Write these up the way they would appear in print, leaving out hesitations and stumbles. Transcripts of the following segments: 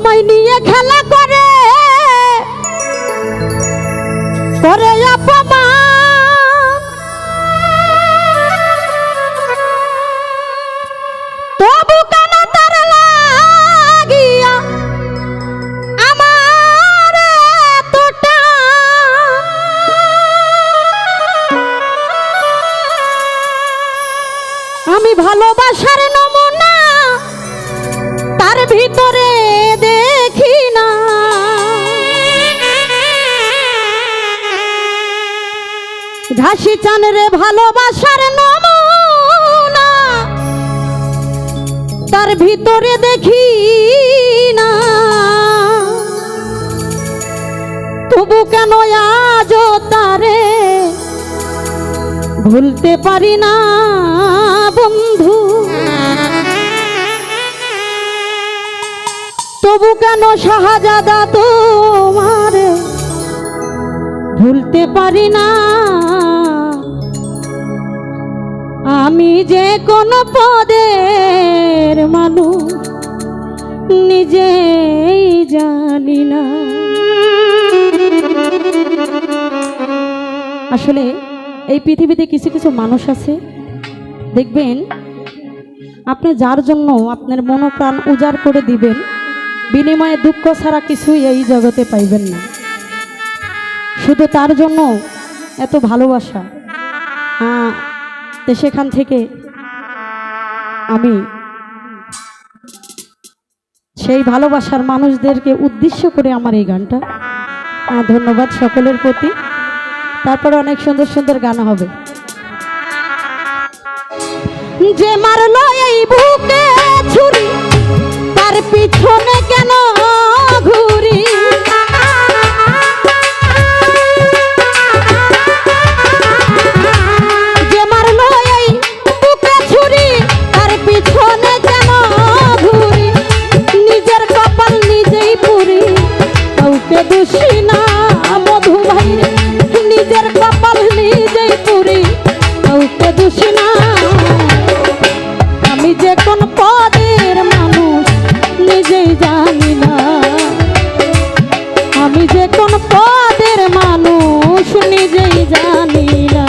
আমায় নিয়ে খেলা করে করে অপমান, তবু কেন তার লাগিয়া আমার এতটা? আমি ভালোবাসার নমুনা তার ভিতরে দেখি না, ঘাসি চান রে ভালোবাসার নমুনা তার ভিতরে দেখি না, তবু কেন আজও তারে ভুলতে পারি না বন্ধু? তবু কেন শাহজাদা তোমারে ভুলতে পারি না? আমি যে কোন পদের মানুষ নিজেই জানি না। আসলে এই পৃথিবীতে কিছু কিছু মানুষ আছে, দেখবেন আপনি যার জন্য আপনার মনোপ্রাণ উজাড় করে দিবেন, বিনিময়ে দুঃখ ছাড়া কিছুই এই জগতে পাইবেন না। শুধু তার জন্য এত ভালোবাসা, তো সেখান থেকে আমি সেই ভালোবাসার মানুষদেরকে উদ্দেশ্য করে আমার এই গানটা। ধন্যবাদ সকলের প্রতি। তারপরে অনেক সুন্দর সুন্দর গান হবে। যে মারলো এই বুকে ছুরি তার পিছনে কেন ঘুরি? যে মারলো এই বুকে ছুরি তার পিছনে কেন ঘুরি? নিজের কপাল নিজেই পুরি, কাউকে দোষী না মধু ভাই, নিজের কপাল নিজেই পুরি, কাউকে দোষী না। আমি যে কোন পদের মানুষ নিজেই জানি না, আমি যে কোন পদের মানুষ নিজেই জানি না।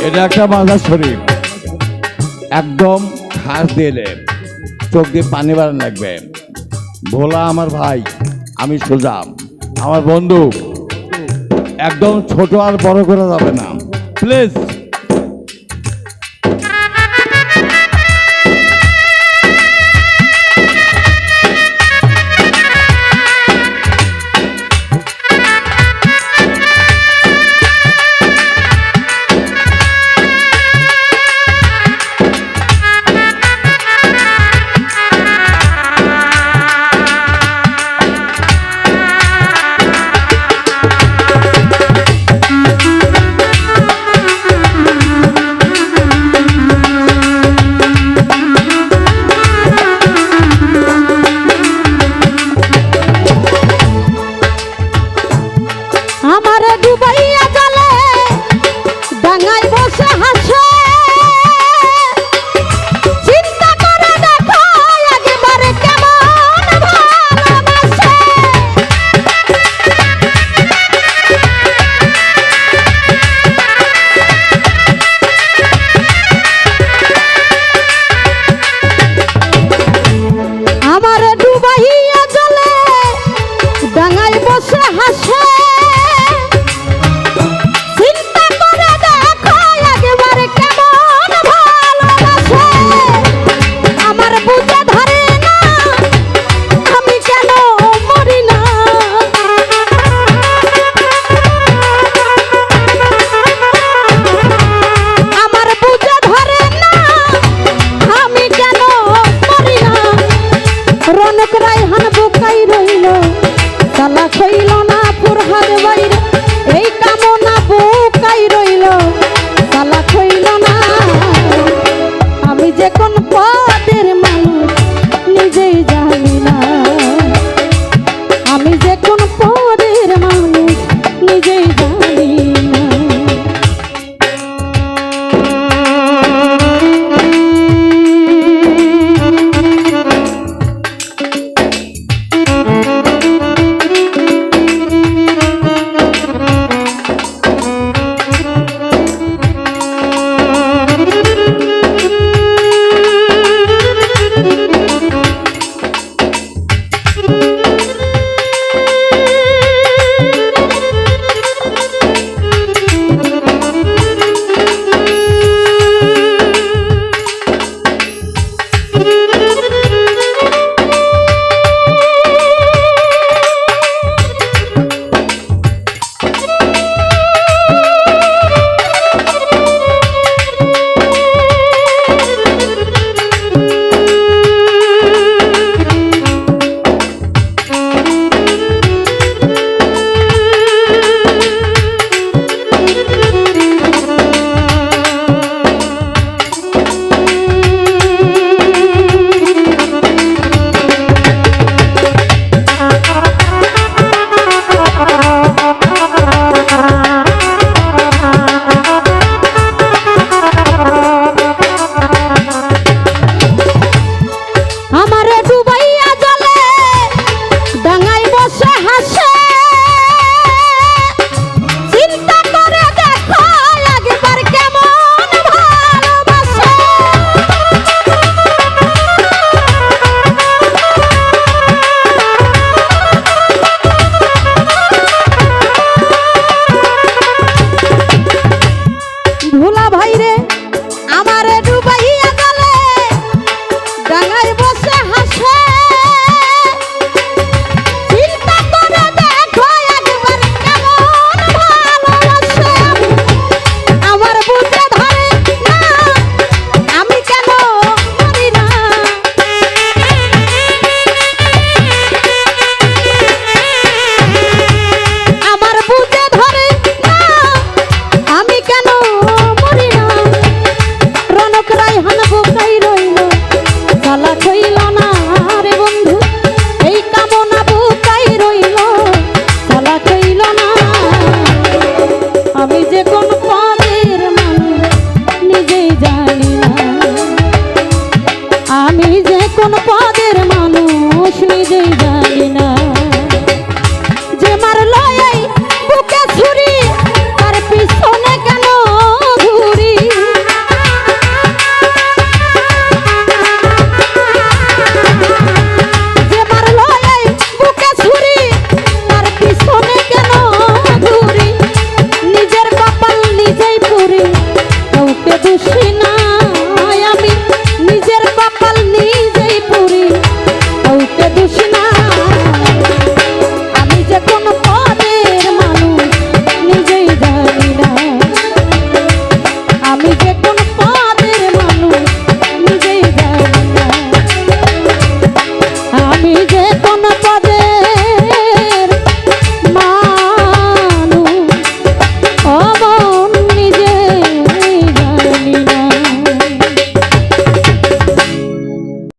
এটা একটা মাজার শরীফ, একদম খাস দিলে চোখ দিয়ে পানি বাড়ান লাগবে। ভোলা আমার ভাই, আমি সোজা আমার বন্ধু, একদম ছোট আর বড় করা যাবে না প্লিজ।